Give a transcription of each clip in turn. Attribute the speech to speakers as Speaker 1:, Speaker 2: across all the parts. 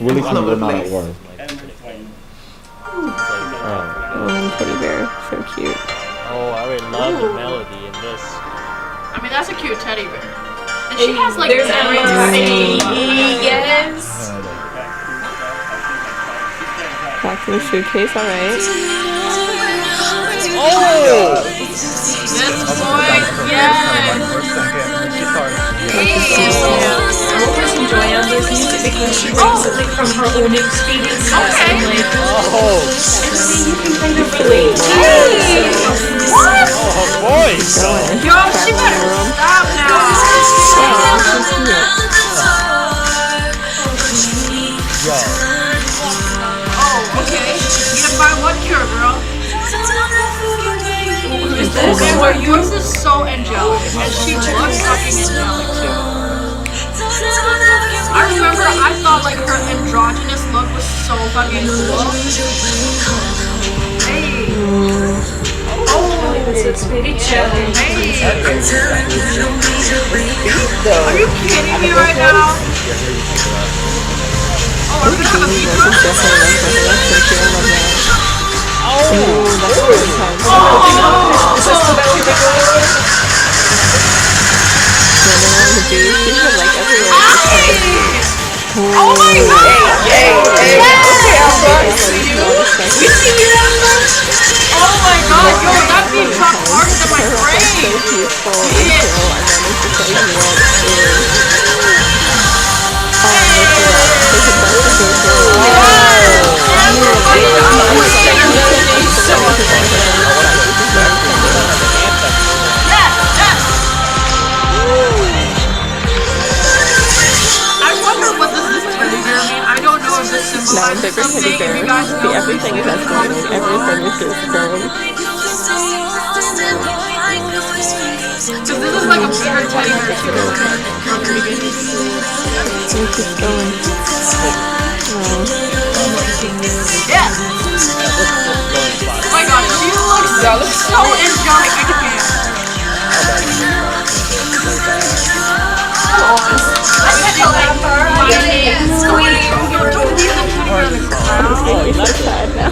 Speaker 1: Really cool, but not at work.
Speaker 2: Teddy bear, so cute.
Speaker 3: Oh, I would love the melody in this.
Speaker 4: I mean, that's a cute teddy bear. And she has like
Speaker 2: there's
Speaker 4: yes.
Speaker 2: Back to the suitcase, alright.
Speaker 3: Oh!
Speaker 4: This boy, yes.
Speaker 5: Enjoy Amber's music because she brings something from her own experience.
Speaker 4: Okay.
Speaker 3: Oh!
Speaker 5: You can kind of relate to it.
Speaker 4: What?
Speaker 3: Oh, her voice!
Speaker 4: Yo, she better stop now.
Speaker 3: Yo.
Speaker 4: Oh, okay. You gotta find one cure, girl. Okay, well, yours is so angelic, and she looks fucking angelic too. I remember I thought like her androgynous look was so fucking cool. Hey. Oh,
Speaker 5: It's very chilling.
Speaker 4: hey. Are you kidding me right now? Oh, are we gonna have a beat drop? Oh my god! We see you, Amber! Oh my god, yo, that beat dropped harder than my brain!
Speaker 2: Now I'm bigger teddy bear. See, everything is escalating. Everything is just going.
Speaker 4: Because this is like a bigger teddy bear too.
Speaker 2: It keeps going.
Speaker 4: Yeah! Oh my god, she looks so angelic, I can't.
Speaker 2: Oh, he's so sad now.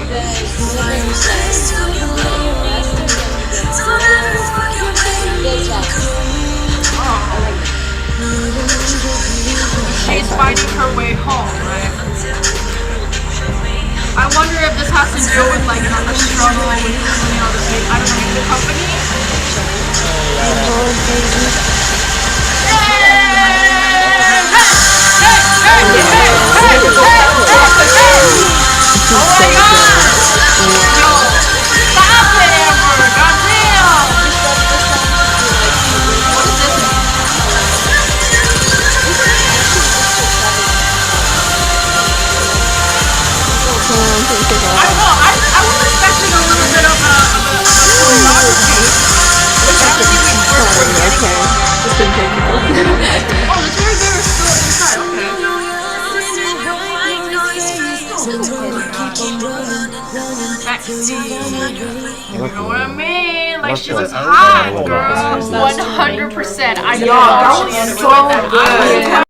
Speaker 4: She's finding her way home, right? I wonder if this has to do with like, you know, the struggle with, you know, the company. Oh my god! Yo, stop it, Amber! Goddamn! What is this? I don't know. I was expecting a little bit of a choreography, which actually we're getting. Oh, the teddy bear is still inside. Okay. You know what I mean? Like, she was hot, girl. 100%. I know. That was so good.